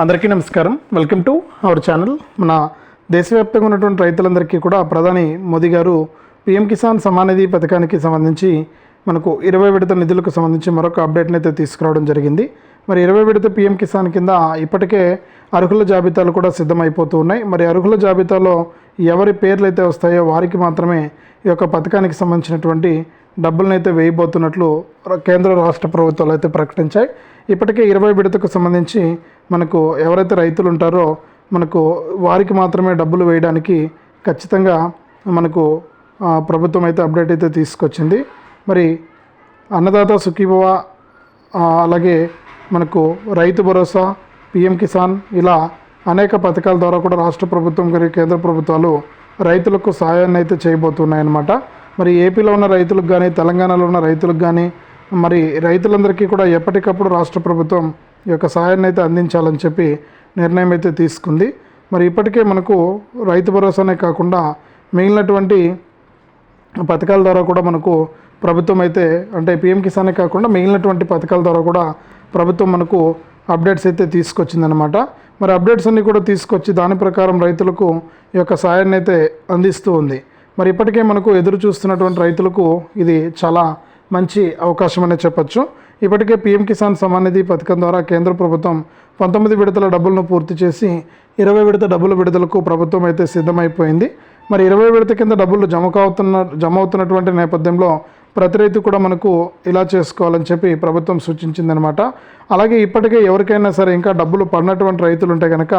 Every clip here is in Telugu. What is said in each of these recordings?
అందరికీ నమస్కారం. Welcome to our channel. మన దేశవ్యాప్తంగా ఉన్నటువంటి రైతులందరికీ కూడా ప్రధాని మోదీ గారు పీఎం కిసాన్ సమ్మాన్ నిధి పథకానికి సంబంధించి మనకు 20 విడత నిధులకు సంబంధించి మరొక అప్డేట్ని అయితే తీసుకురావడం జరిగింది. మరి 20 విడత పీఎం కిసాన్ కింద ఇప్పటికే అర్హుల జాబితాలు కూడా సిద్ధమైపోతూ ఉన్నాయి. మరి అర్హుల జాబితాలో ఎవరి పేర్లు అయితే వస్తాయో వారికి మాత్రమే ఈ యొక్క పథకానికి సంబంధించినటువంటి డబ్బులను అయితే వేయబోతున్నట్లు కేంద్ర రాష్ట్ర ప్రభుత్వాలు అయితే ప్రకటించాయి. ఇప్పటికే 20 విడతకు సంబంధించి మనకు ఎవరైతే రైతులు ఉంటారో మనకు వారికి మాత్రమే డబ్బులు వేయడానికి ఖచ్చితంగా మనకు ప్రభుత్వం అయితే అప్డేట్ అయితే తీసుకొచ్చింది. మరి అన్నదాత సుఖీభవ, అలాగే మనకు రైతు భరోసా, పీఎం కిసాన్, ఇలా అనేక పథకాల ద్వారా కూడా రాష్ట్ర ప్రభుత్వం మరియు కేంద్ర ప్రభుత్వాలు రైతులకు సహాయాన్ని అయితే చేయబోతున్నాయన్నమాట. మరి ఏపీలో ఉన్న రైతులకు కానీ, తెలంగాణలో ఉన్న రైతులకు కానీ, మరి రైతులందరికీ కూడా ఎప్పటికప్పుడు రాష్ట్ర ప్రభుత్వం ఈ యొక్క సహాయాన్ని అయితే అందించాలని చెప్పి నిర్ణయం అయితే తీసుకుంది. మరి ఇప్పటికే మనకు రైతు భరోసానే కాకుండా మిగిలినటువంటి పథకాల ద్వారా కూడా మనకు ప్రభుత్వం అయితే, అంటే పీఎం కిసానే కాకుండా మిగిలినటువంటి పథకాల ద్వారా కూడా ప్రభుత్వం మనకు అప్డేట్స్ అయితే తీసుకొచ్చిందనమాట. మరి అప్డేట్స్ అన్నీ కూడా తీసుకొచ్చి దాని ప్రకారం రైతులకు ఈ యొక్క సహాయాన్ని అయితే అందిస్తూ ఉంది. మరి ఇప్పటికే మనకు ఎదురు చూస్తున్నటువంటి రైతులకు ఇది చాలా మంచి అవకాశం అనే చెప్పచ్చు. ఇప్పటికే పీఎం కిసాన్ సమ్మాన్ నిధి పథకం ద్వారా కేంద్ర ప్రభుత్వం 19 విడతల డబ్బులను పూర్తి చేసి 20 విడత డబ్బుల విడుదలకు ప్రభుత్వం అయితే సిద్ధమైపోయింది. మరి 20 విడత కింద డబ్బులు జమ అవుతున్నటువంటి నేపథ్యంలో ప్రతి రైతు కూడా మనకు ఇలా చేసుకోవాలని చెప్పి ప్రభుత్వం సూచించిందనమాట. అలాగే ఇప్పటికే ఎవరికైనా సరే ఇంకా డబ్బులు పడినటువంటి రైతులు ఉంటే కనుక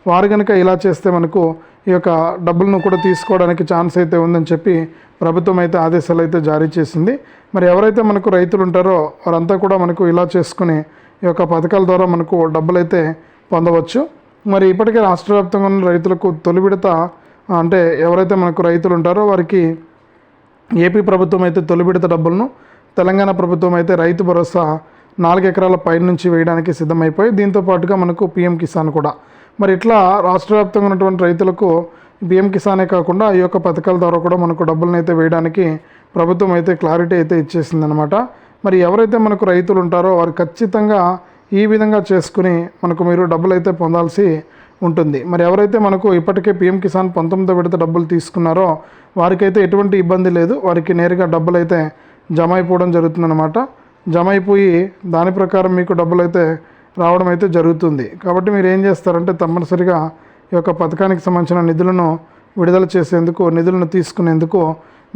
వారు కనుక ఇలా చేస్తే మనకు ఈ యొక్క డబ్బులను కూడా తీసుకోవడానికి ఛాన్స్ అయితే ఉందని చెప్పి ప్రభుత్వం అయితే ఆదేశాలు అయితే జారీ చేసింది. మరి ఎవరైతే మనకు రైతులు ఉంటారో వారంతా కూడా మనకు ఇలా చేసుకుని ఈ యొక్క పథకాల ద్వారా మనకు డబ్బులు అయితే పొందవచ్చు. మరి ఇప్పటికే రాష్ట్ర వ్యాప్తంగా ఉన్న రైతులకు తొలి విడత, అంటే ఎవరైతే మనకు రైతులు ఉంటారో వారికి ఏపీ ప్రభుత్వం అయితే తొలి విడత డబ్బులను, తెలంగాణ ప్రభుత్వం అయితే రైతు భరోసా 4 ఎకరాల పై నుంచి వేయడానికి సిద్ధమైపోయి, దీంతో పాటుగా మనకు పీఎం కిసాన్ కూడా. మరి ఇట్లా రాష్ట్ర వ్యాప్తంగా ఉన్నటువంటి రైతులకు పీఎం కిసానే కాకుండా ఈ యొక్క పథకాల ద్వారా కూడా మనకు డబ్బులను అయితే వేయడానికి ప్రభుత్వం అయితే క్లారిటీ అయితే ఇచ్చేసిందనమాట. మరి ఎవరైతే మనకు రైతులు ఉంటారో వారు ఖచ్చితంగా ఈ విధంగా చేసుకుని మనకు మీరు డబ్బులు అయితే పొందాల్సి ఉంటుంది. మరి ఎవరైతే మనకు ఇప్పటికే పీఎం కిసాన్ 19 విడత డబ్బులు తీసుకున్నారో వారికైతే ఎటువంటి ఇబ్బంది లేదు. వారికి నేరుగా డబ్బులు అయితే జమ అయిపోవడం జరుగుతుందన్నమాట. జమ అయిపోయి దాని ప్రకారం మీకు డబ్బులు అయితే రావడం అయితే జరుగుతుంది. కాబట్టి మీరు ఏం చేస్తారంటే తప్పనిసరిగా ఈ యొక్క పథకానికి సంబంధించిన నిధులను విడుదల చేసేందుకు, నిధులను తీసుకునేందుకు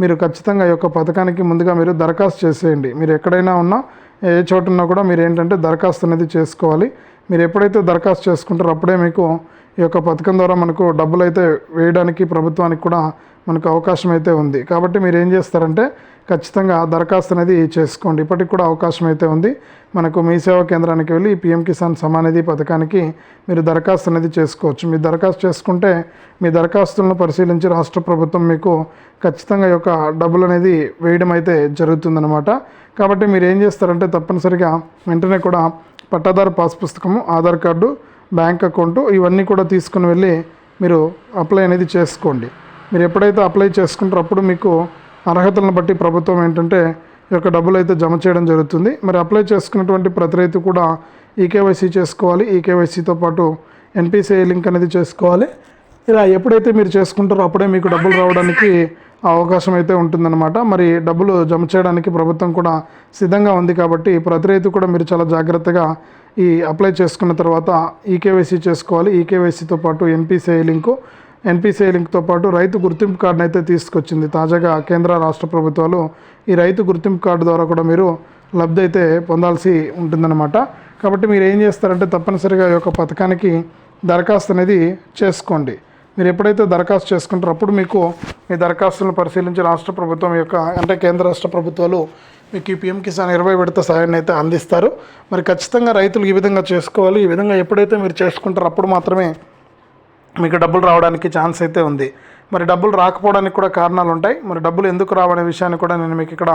మీరు ఖచ్చితంగా ఈ యొక్క పథకానికి ముందుగా మీరు దరఖాస్తు చేసేయండి. మీరు ఎక్కడైనా ఉన్నా, ఏ చోట ఉన్నా కూడా మీరు ఏంటంటే దరఖాస్తు అనేది చేసుకోవాలి. మీరు ఎప్పుడైతే దరఖాస్తు చేసుకుంటారో అప్పుడే మీకు ఈ యొక్క పథకం ద్వారా మనకు డబ్బులు అయితే వేయడానికి ప్రభుత్వానికి కూడా మనకు అవకాశం అయితే ఉంది. కాబట్టి మీరు ఏం చేస్తారంటే ఖచ్చితంగా దరఖాస్తు అనేది చేసుకోండి. ఇప్పటికి కూడా అవకాశం అయితే ఉంది. మనకు మీ సేవా కేంద్రానికి వెళ్ళి ఈ పీఎం కిసాన్ సమ్మాన్ నిధి పథకానికి మీరు దరఖాస్తు అనేది చేసుకోవచ్చు. మీరు దరఖాస్తు చేసుకుంటే మీ దరఖాస్తులను పరిశీలించి రాష్ట్ర ప్రభుత్వం మీకు ఖచ్చితంగా ఈ యొక్క డబ్బులు అనేది వేయడం అయితే జరుగుతుందన్నమాట. కాబట్టి మీరు ఏం చేస్తారంటే తప్పనిసరిగా వెంటనే కూడా పట్టాదారు పాస్ పుస్తకము, ఆధార్ కార్డు, బ్యాంక్ అకౌంటు ఇవన్నీ కూడా తీసుకుని వెళ్ళి మీరు అప్లై అనేది చేసుకోండి. మీరు ఎప్పుడైతే అప్లై చేసుకుంటారో అప్పుడు మీకు అర్హతలను బట్టి ప్రభుత్వం ఏంటంటే ఈ యొక్క డబ్బులు అయితే జమ చేయడం జరుగుతుంది. మరి అప్లై చేసుకున్నటువంటి ప్రతి రైతు కూడా ఈకేవైసీ చేసుకోవాలి. ఈకేవైసీతో పాటు ఎన్పిసిఐ లింక్ అనేది చేసుకోవాలి. ఇలా ఎప్పుడైతే మీరు చేసుకుంటారో అప్పుడే మీకు డబ్బులు రావడానికి అవకాశం అయితే ఉంటుందన్నమాట. మరి డబ్బులు జమ చేయడానికి ప్రభుత్వం కూడా సిద్ధంగా ఉంది. కాబట్టి ప్రతి రైతు కూడా మీరు చాలా జాగ్రత్తగా ఈ అప్లై చేసుకున్న తర్వాత ఈకేవైసీ చేసుకోవాలి. ఈకేవైసీతో పాటు ఎన్పిసిఐ లింక్తో పాటు రైతు గుర్తింపు కార్డును అయితే తీసుకొచ్చింది తాజాగా కేంద్ర రాష్ట్ర ప్రభుత్వాలు. ఈ రైతు గుర్తింపు కార్డు ద్వారా కూడా మీరు లబ్ధి అయితే పొందాల్సి ఉంటుందన్నమాట. కాబట్టి మీరు ఏం చేస్తారంటే తప్పనిసరిగా ఈ యొక్క పథకానికి దరఖాస్తు అనేది చేసుకోండి. మీరు ఎప్పుడైతే దరఖాస్తు చేసుకుంటారో అప్పుడు మీకు మీ దరఖాస్తులను పరిశీలించి రాష్ట్ర ప్రభుత్వం యొక్క, అంటే కేంద్ర రాష్ట్ర ప్రభుత్వాలు మీకు ఈ పీఎం కిసాన్ 20 విడత సహాయాన్ని అయితే అందిస్తారు. మరి ఖచ్చితంగా రైతులు ఈ విధంగా చేసుకోవాలి. ఈ విధంగా ఎప్పుడైతే మీరు చేసుకుంటారో అప్పుడు మాత్రమే మీకు డబ్బులు రావడానికి ఛాన్స్ అయితే ఉంది. మరి డబ్బులు రాకపోవడానికి కూడా కారణాలు ఉంటాయి. మరి డబ్బులు ఎందుకు రావనే విషయాన్ని కూడా నేను మీకు ఇక్కడ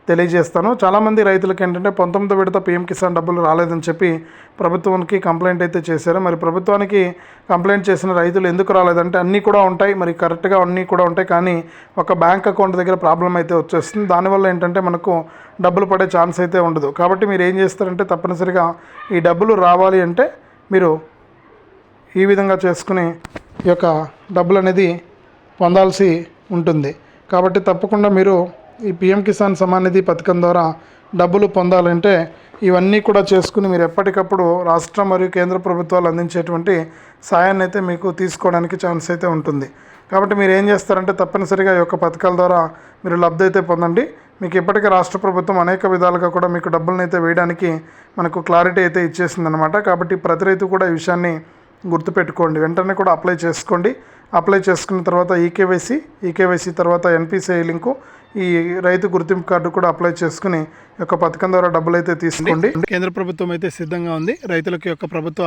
తెలియజేస్తాను. చాలామంది రైతులకు ఏంటంటే 19 విడత పీఎం కిసాన్ డబ్బులు రాలేదని చెప్పి ప్రభుత్వానికి కంప్లైంట్ అయితే చేశారు. మరి ప్రభుత్వానికి కంప్లైంట్ చేసిన రైతులు ఎందుకు రాలేదంటే అన్నీ కూడా ఉంటాయి, మరి కరెక్ట్గా అన్నీ కూడా ఉంటాయి, కానీ ఒక బ్యాంక్ అకౌంట్ దగ్గర ప్రాబ్లం అయితే వచ్చేస్తుంది. దానివల్ల ఏంటంటే మనకు డబ్బులు పడే ఛాన్స్ అయితే ఉండదు. కాబట్టి మీరు ఏం చేస్తారంటే తప్పనిసరిగా ఈ డబ్బులు రావాలి అంటే మీరు ఈ విధంగా చేసుకుని ఈ యొక్క డబ్బులు అనేది పొందాల్సి ఉంటుంది. కాబట్టి తప్పకుండా మీరు ఈ పిఎం కిసాన్ సమ్మాన్ నిధి పథకం ద్వారా డబ్బులు పొందాలంటే ఇవన్నీ కూడా చేసుకుని మీరు ఎప్పటికప్పుడు రాష్ట్ర మరియు కేంద్ర ప్రభుత్వాలు అందించేటువంటి సాయాన్ని అయితే మీకు తీసుకోవడానికి ఛాన్స్ అయితే ఉంటుంది. కాబట్టి మీరు ఏం చేస్తారంటే తప్పనిసరిగా ఈ యొక్క పథకాల ద్వారా మీరు లబ్ధి అయితే పొందండి. మీకు ఇప్పటికే రాష్ట్ర ప్రభుత్వం అనేక విధాలుగా కూడా మీకు డబ్బులను అయితే వేయడానికి మనకు క్లారిటీ అయితే ఇచ్చేసిందనమాట. కాబట్టి ప్రతి రైతు కూడా ఈ విషయాన్ని గుర్తుపెట్టుకోండి. వెంటనే కూడా అప్లై చేసుకోండి. అప్లై చేసుకున్న తర్వాత ఈకేవైసీ తర్వాత ఎన్పిసిఐ లింకు, ఈ రైతు గుర్తింపు కార్డు కూడా అప్లై చేసుకుని ఈ యొక్క పథకం ద్వారా డబ్బులు అయితే తీసుకోండి. కేంద్ర ప్రభుత్వం అయితే సిద్ధంగా ఉంది రైతులకు యొక్క ప్రభుత్వ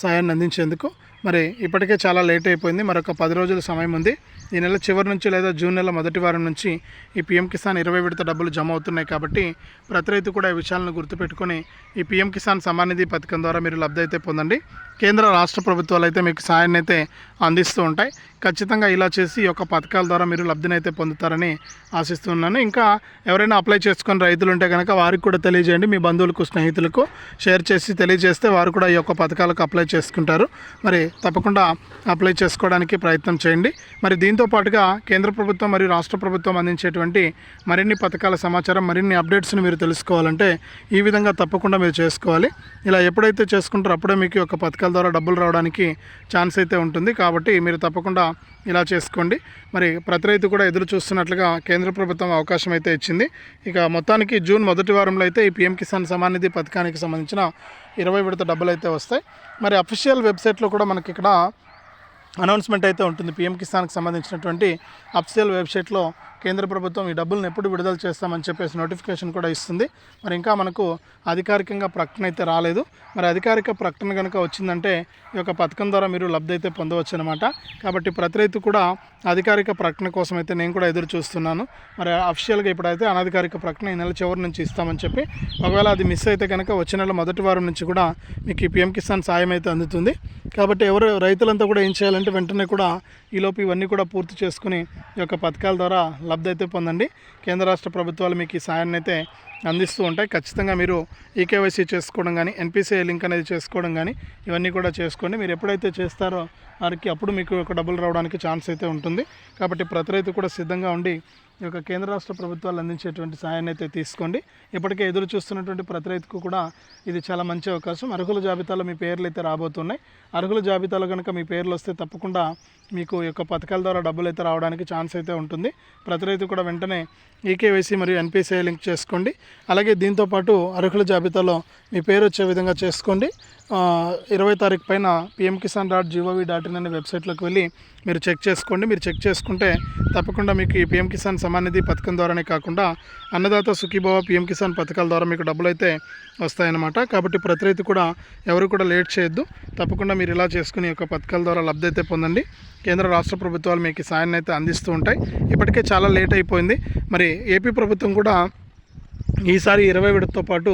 సాయాన్ని అందించేందుకు. మరి ఇప్పటికే చాలా లేట్ అయిపోయింది. మరొక 10 రోజుల సమయం ఉంది. ఈ నెల చివరి నుంచి లేదా జూన్ నెల మొదటి వారం నుంచి ఈ పిఎం కిసాన్ 20 విడత డబ్బులు జమ అవుతున్నాయి. కాబట్టి ప్రతి రైతు కూడా ఈ విషయాలను గుర్తుపెట్టుకొని ఈ పిఎం కిసాన్ సమ్మాన్ నిధి పథకం ద్వారా మీరు లబ్ధి అయితే పొందండి. కేంద్ర రాష్ట్ర ప్రభుత్వాలు అయితే మీకు సాయాన్ని అయితే అందిస్తూ ఉంటాయి. ఖచ్చితంగా ఇలా చేసి ఈ యొక్క పథకాల ద్వారా మీరు లబ్ధిని అయితే పొందుతారని ఆశిస్తున్నాను. ఇంకా ఎవరైనా అప్లై చేసుకుని రైతులు ఉంటే కనుక వారికి కూడా తెలియజేయండి. మీ బంధువులకు, స్నేహితులకు షేర్ చేసి తెలియజేస్తే వారు కూడా ఈ యొక్క పథకాలకు అప్లై చేసుకుంటారు. మరి తప్పకుండా అప్లై చేసుకోవడానికి ప్రయత్నం చేయండి. మరి దీంతో పాటుగా కేంద్ర ప్రభుత్వం మరియు రాష్ట్ర ప్రభుత్వం అందించేటువంటి మరిన్ని పథకాల సమాచారం, మరిన్ని అప్డేట్స్ని మీరు తెలుసుకోవాలంటే ఈ విధంగా తప్పకుండా మీరు చేసుకోవాలి. ఇలా ఎప్పుడైతే చేసుకుంటారో అప్పుడే మీకు యొక్క పథకాల ద్వారా డబ్బులు రావడానికి ఛాన్స్ అయితే ఉంటుంది. కాబట్టి మీరు తప్పకుండా ఇలా చేసుకోండి. మరి ప్రతి రైతు కూడా ఎదురు చూస్తున్నట్లుగా కేంద్ర ప్రభుత్వం అవకాశం అయితే ఇచ్చింది. ఇక మొత్తానికి జూన్ మొదటి వారంలో అయితే ఈ పిఎం కిసాన్ సమ్మాన్ నిధి పథకానికి సంబంధించిన 20 విడత డబ్బులు అయితే వస్తాయి. మరి అఫీషియల్ వెబ్సైట్లో కూడా మనకి ఇక్కడ అనౌన్స్మెంట్ అయితే ఉంటుంది. పిఎం కిసాన్కి సంబంధించినటువంటి అఫీషియల్ వెబ్సైట్లో కేంద్ర ప్రభుత్వం ఈ డబ్బులను ఎప్పుడు విడుదల చేస్తామని చెప్పేసి నోటిఫికేషన్ కూడా ఇస్తుంది. మరి ఇంకా మనకు అధికారికంగా ప్రకటన అయితే రాలేదు. మరి అధికారిక ప్రకటన కనుక వచ్చిందంటే ఈ యొక్క పథకం ద్వారా మీరు లబ్ధి అయితే పొందవచ్చు అనమాట. కాబట్టి ప్రతి రైతు కూడా అధికారిక ప్రకటన కోసం అయితే నేను కూడా ఎదురు చూస్తున్నాను. మరి అఫీషియల్గా ఇప్పుడైతే అనధికారిక ప్రకటన ఈ నెల చివరి నుంచి ఇస్తామని చెప్పి, ఒకవేళ అది మిస్ అయితే కనుక వచ్చే నెల మొదటి వారం నుంచి కూడా మీకు ఈ పిఎం కిసాన్ సాయం అయితే అందుతుంది. కాబట్టి ఎవరు రైతులంతా కూడా ఏం చేయాలంటే వెంటనే కూడా ఈలోపు ఇవన్నీ కూడా పూర్తి చేసుకుని ఈ యొక్క పథకాల ద్వారా లబ్ధి అయితే పొందండి. కేంద్ర రాష్ట్ర ప్రభుత్వాలు మీకు ఈ సాయాన్ని అయితే అందిస్తూ ఉంటాయి. ఖచ్చితంగా మీరు ఈకేవైసీ చేసుకోవడం కానీ, ఎన్పిసిఐ లింక్ అనేది చేసుకోవడం కానీ ఇవన్నీ కూడా చేసుకోండి. మీరు ఎప్పుడైతే చేస్తారో వారికి అప్పుడు మీకు ఒక డబ్బులు రావడానికి ఛాన్స్ అయితే ఉంటుంది. కాబట్టి ప్రతి రైతు కూడా సిద్ధంగా ఉండి ఈ యొక్క కేంద్ర రాష్ట్ర ప్రభుత్వాలు అందించేటువంటి సాయాన్ని అయితే తీసుకోండి. ఇప్పటికే ఎదురు చూస్తున్నటువంటి ప్రతి రైతుకు కూడా ఇది చాలా మంచి అవకాశం. అర్హుల జాబితాలో మీ పేర్లు అయితే రాబోతున్నాయి. అర్హుల జాబితాలో కనుక మీ పేర్లు వస్తే తప్పకుండా మీకు ఈ యొక్క పథకాల ద్వారా డబ్బులు అయితే రావడానికి ఛాన్స్ అయితే ఉంటుంది. ప్రతి రైతు కూడా వెంటనే ఈకేవైసీ మరియు ఎన్పిసిఐ లింక్ చేసుకోండి. అలాగే దీంతోపాటు అర్హుల జాబితాలో మీ పేరు వచ్చే విధంగా చేసుకోండి. 20 తారీఖు పైన pmkisan.gov.in అనే వెబ్సైట్లోకి వెళ్ళి మీరు చెక్ చేసుకోండి. మీరు చెక్ చేసుకుంటే తప్పకుండా మీకు ఈ పిఎం కిసాన్ సమ్మాన్ నిధి పథకం ద్వారానే కాకుండా అన్నదాత సుఖీభవ పిఎం కిసాన్ పథకాల ద్వారా మీకు డబ్బులు అయితే వస్తాయన్నమాట. కాబట్టి ప్రతి రైతు కూడా ఎవరు కూడా లేట్ చేయొద్దు. తప్పకుండా మీరు ఇలా చేసుకుని యొక్క పథకాల ద్వారా లబ్ధి అయితే పొందండి. కేంద్ర రాష్ట్ర ప్రభుత్వాలు మీకు సాయాన్ని అయితే అందిస్తూ ఉంటాయి. ఇప్పటికే చాలా లేట్ అయిపోయింది. మరి ఏపీ ప్రభుత్వం కూడా ఈసారి 20 విడతతో పాటు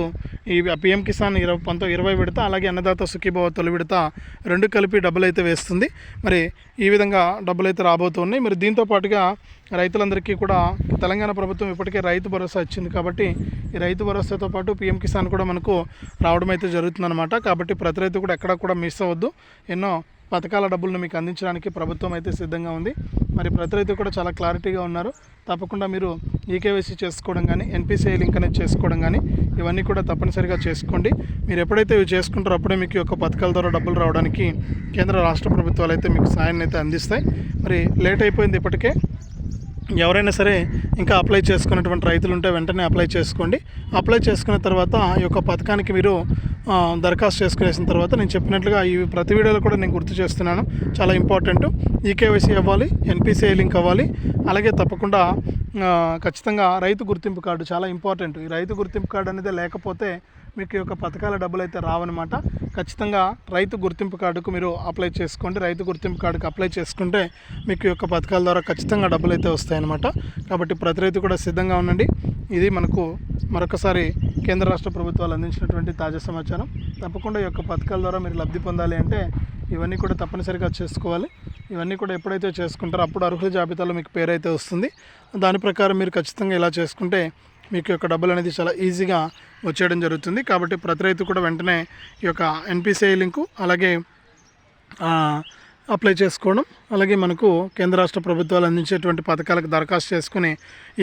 ఈ పిఎం కిసాన్ 20 విడత, అలాగే అన్నదాత సుఖీభవ తొలి విడత రెండు కలిపి డబ్బులు అయితే వేస్తుంది. మరి ఈ విధంగా డబ్బులు అయితే రాబోతున్నాయి. మరి దీంతో పాటుగా రైతులందరికీ కూడా తెలంగాణ ప్రభుత్వం ఇప్పటికే రైతు భరోసా ఇచ్చింది. కాబట్టి ఈ రైతు భరోసాతో పాటు పిఎం కిసాన్ కూడా మనకు రావడం అయితే జరుగుతుందన్నమాట. కాబట్టి ప్రతి రైతు కూడా ఎక్కడా కూడా మిస్ అవ్వద్దు. ఎన్నో పథకాల డబ్బులను మీకు అందించడానికి ప్రభుత్వం అయితే సిద్ధంగా ఉంది. మరి ప్రతి రైతు కూడా చాలా క్లారిటీగా ఉన్నారు. తప్పకుండా మీరు ఈకేవైసీ చేసుకోవడం కానీ, ఎన్పిసిఐ లింక్ అనేది చేసుకోవడం కానీ ఇవన్నీ కూడా తప్పనిసరిగా చేసుకోండి. మీరు ఎప్పుడైతే ఇవి చేసుకుంటారో అప్పుడే మీకు యొక్క పథకాల ద్వారా డబ్బులు రావడానికి కేంద్ర రాష్ట్ర ప్రభుత్వాలు అయితే మీకు సాయాన్ని అయితే అందిస్తాయి. మరి లేట్ అయిపోయింది ఇప్పటికే. ఎవరైనా సరే ఇంకా అప్లై చేసుకున్నటువంటి రైతులు ఉంటే వెంటనే అప్లై చేసుకోండి. అప్లై చేసుకున్న తర్వాత ఈ యొక్క పథకానికి మీరు దరఖాస్తు చేసుకునేసిన తర్వాత నేను చెప్పినట్లుగా ఈ ప్రతి వీడియోలో కూడా నేను గుర్తు చేస్తున్నాను, చాలా ఇంపార్టెంట్. ఈకేవైసీ అవ్వాలి, ఎన్పిసిఐ లింక్ అవ్వాలి, అలాగే తప్పకుండా ఖచ్చితంగా రైతు గుర్తింపు కార్డు చాలా ఇంపార్టెంట్. ఈ రైతు గుర్తింపు కార్డు అనేది లేకపోతే మీకు ఈ యొక్క పథకాల డబ్బులు అయితే రావన్నమాట. ఖచ్చితంగా రైతు గుర్తింపు కార్డుకు మీరు అప్లై చేసుకోండి. రైతు గుర్తింపు కార్డుకు అప్లై చేసుకుంటే మీకు ఈ యొక్క పథకాల ద్వారా ఖచ్చితంగా డబ్బులు అయితే వస్తాయన్నమాట. కాబట్టి ప్రతి రైతు కూడా సిద్ధంగా ఉండండి. ఇది మనకు మరొకసారి కేంద్ర రాష్ట్ర ప్రభుత్వాలు అందించినటువంటి తాజా సమాచారం. తప్పకుండా ఈ యొక్క పథకాల ద్వారా మీరు లబ్ధి పొందాలి అంటే ఇవన్నీ కూడా తప్పనిసరిగా చేసుకోవాలి. ఇవన్నీ కూడా ఎప్పుడైతే చేసుకుంటారో అప్పుడు అర్హుల జాబితాలో మీకు పేరైతే వస్తుంది. దాని ప్రకారం మీరు ఖచ్చితంగా ఇలా చేసుకుంటే మీకు యొక్క డబ్బులు అనేది చాలా ఈజీగా వచ్చేయడం జరుగుతుంది. కాబట్టి ప్రతి రైతు కూడా వెంటనే ఈ యొక్క ఎన్పిసిఐ లింకు అలాగే అప్లై చేసుకోవడం, అలాగే మనకు కేంద్ర రాష్ట్ర ప్రభుత్వాలు అందించేటువంటి పథకాలకు దరఖాస్తు చేసుకుని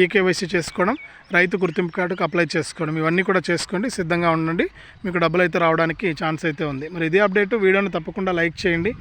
ఈకేవైసీ చేసుకోవడం, రైతు గుర్తింపు కార్డుకు అప్లై చేసుకోవడం, ఇవన్నీ కూడా చేసుకోండి. సిద్ధంగా ఉండండి, మీకు డబ్బులు అయితే రావడానికి ఛాన్స్ అయితే ఉంది. మరి ఇదే అప్డేట్. వీడియోని తప్పకుండా లైక్ చేయండి.